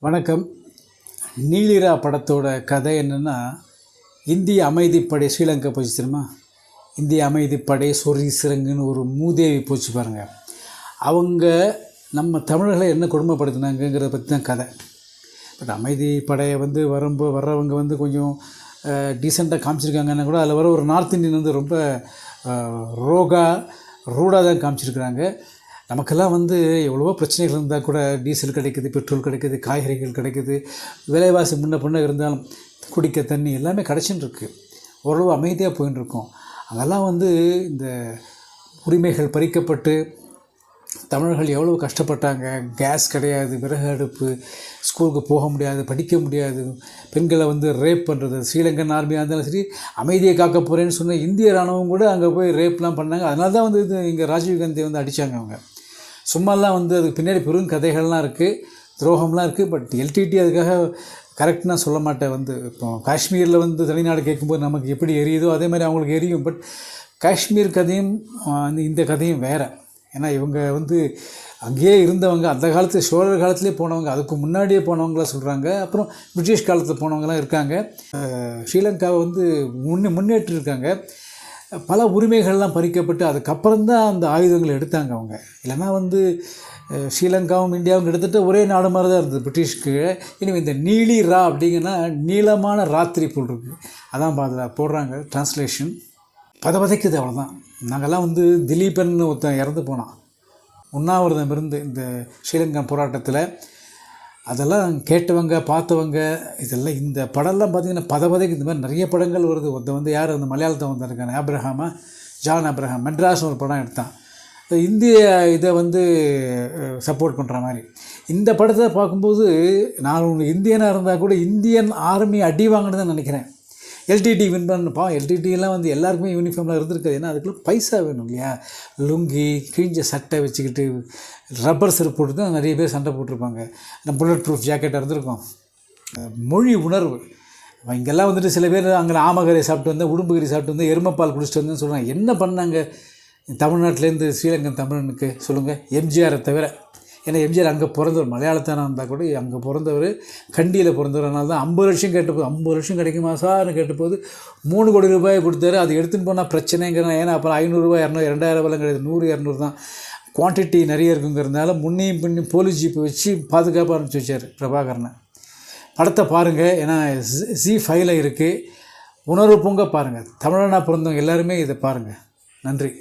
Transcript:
வணக்கம். நீலிரா படத்தோட கதை என்னென்னா, இந்திய அமைதிப்படை ஸ்ரீலங்கா போச்சு தெரியுமா? இந்திய அமைதிப்படை சொறி சிறங்குன்னு ஒரு மூதேவி போச்சு பாருங்கள். அவங்க நம்ம தமிழர்களை என்ன கொடுமைப்படுத்தினாங்கிறத பற்றி தான் கதை. பட் அமைதிப்படையை வர்றவங்க கொஞ்சம் டீசெண்டாக காமிச்சிருக்காங்கன்னா கூட அதில் வர ஒரு நார்த் இந்தியன் ரொம்ப ரூடாக தான் காமிச்சிருக்கிறாங்க. நமக்கெல்லாம் எவ்வளவோ பிரச்சனைகள் இருந்தால் கூட டீசல் கிடைக்குது, பெட்ரோல் கிடைக்குது, காய்கறிகள் கிடைக்குது, விலைவாசி முன்ன இருந்தாலும் குடிக்க தண்ணி எல்லாமே கிடச்சின்னு இருக்குது. ஓரளவு அமைதியாக போயின்னு இருக்கோம். அங்கெல்லாம் இந்த உரிமைகள் பறிக்கப்பட்டு தமிழர்கள் எவ்வளோ கஷ்டப்பட்டாங்க. கேஸ் கிடையாது, விறகு அடுப்பு, ஸ்கூலுக்கு போக முடியாது, படிக்க முடியாது, பெண்களை ரேப் பண்ணுறது. ஸ்ரீலங்கன் ஆர்மியாக இருந்தாலும் சரி, அமைதியை காக்க போகிறேன்னு சொன்ன இந்திய இராணுவம் கூட அங்கே போய் ரேப்லாம் பண்ணாங்க. அதனால தான் இது இங்கே ராஜீவ்காந்தி அடித்தாங்க. அவங்க சும்மாலாம் அதுக்கு பின்னாடி பெரும் கதைகள்லாம் இருக்குது, துரோகம்லாம் இருக்குது. பட் எல்டிடி அதுக்காக கரெக்ட் நான் சொல்ல மாட்டேன். இப்போ காஷ்மீரில் தமிழ்நாடு கேட்கும்போது நமக்கு எப்படி எரியுதோ அதே மாதிரி அவங்களுக்கு எரியும். பட் காஷ்மீர் கதையும் இந்த கதையும் வேறு. ஏன்னா இவங்க அங்கேயே இருந்தவங்க, அந்த காலத்தில் சோழர் காலத்துலேயே போனவங்க, அதுக்கு முன்னாடியே போனவங்களாம் சொல்கிறாங்க. அப்புறம் பிரிட்டிஷ் காலத்தில் போனவங்களாம் இருக்காங்க. ஸ்ரீலங்காவை முன்னேற்றிருக்காங்க. பல உரிமைகள்லாம் பறிக்கப்பட்டு அதுக்கப்புறம் தான் அந்த ஆயுதங்களை எடுத்தாங்க அவங்க. இல்லைன்னா ஸ்ரீலங்காவும் இந்தியாவும் கிட்டத்தட்ட ஒரே நாடு மாதிரி தான் இருந்தது பிரிட்டிஷ்க்கு. இனிமே இந்த நீலிரா அப்படிங்கன்னா நீளமான ராத்திரி போல் இருக்குது. அதான் அதில் போடுறாங்க டிரான்ஸ்லேஷன். பதைக்குது, அவ்வளோதான். நாங்கள்லாம் திலீபன் ஒருத்தன் இறந்து போனான் உண்ணாவிரதம் இருந்து இந்த ஸ்ரீலங்கா போராட்டத்தில். அதெல்லாம் கேட்டவங்க பார்த்தவங்க இதெல்லாம். இந்த படம்லாம் பார்த்திங்கன்னா பதைக்கு இந்த மாதிரி நிறைய படங்கள் வருது. ஒருத்தன் யார் அந்த மலையாளத்தை வந்திருக்காங்க, ஜான் அப்ரஹாம், மெட்ராஸ் ஒரு படம் எடுத்தான். இந்திய இதை சப்போர்ட் பண்ணுற மாதிரி. இந்த படத்தை பார்க்கும்போது நான் இந்தியனாக இருந்தால் கூட இந்தியன் ஆர்மி அடி வாங்கினு தான் நினைக்கிறேன். LTD win பண்ணப்பா. எல்டிடிலாம் எல்லாருக்குமே யூனிஃபார்மில் இருந்திருக்காது. ஏன்னா அதுக்குள்ளே பைசா வேணும் இல்லையா? லுங்கி, கிழிஞ்ச சட்டை வச்சுக்கிட்டு ரப்பர் செருப்பு போட்டு தான் நிறைய பேர் சண்டை போட்டிருப்பாங்க. நம்ம புல்லட் ப்ரூஃப் ஜாக்கெட்டாக இருந்திருக்கோம். மொழி உணர்வு. இங்கெல்லாம் சில பேர் அங்கே ஆமகரை சாப்பிட்டு உடும்புகரி சாப்பிட்டு எருமைப்பால் குடிச்சிட்டு வந்தேன்னு சொல்கிறாங்க. என்ன பண்ணாங்க தமிழ்நாட்டிலேருந்து ஸ்ரீலங்கன் தமிழனுக்கு சொல்லுங்கள்? எம்ஜிஆரை தவிர. ஏன்னா எம்ஜிஆர் அங்கே பிறந்தவர், மலையாளத்தான இருந்தால் கூட அங்கே பிறந்தவர், கண்டியில் பிறந்தவர். அதனால தான் 50 லட்சம் கேட்டபோது 50 லட்சம் கிடைக்குமா சார்னு கேட்டபோது 3 கோடி ரூபாய் கொடுத்தாரு. அது எடுத்துன்னு போனால் பிரச்சனைங்கிறேன். ஏன்னா அப்புறம் 500 ரூபாய் 200 2000 ரூபாய் கிடையாது, 100 200 தான். குவான்டிட்டி நிறைய இருக்குங்கிறதுனால முன்னையும் பின்னையும் போலீஸ் ஜீப்பை வச்சு பாதுகாப்பாக அனுப்பிச்சி வச்சார் பிரபாகரனை. படத்தை பாருங்கள். ஏன்னா Z5 இருக்குது. உணர்வு பொங்க பாருங்கள். தமிழனாக பிறந்தவங்க எல்லாருமே இதை பாருங்கள். நன்றி.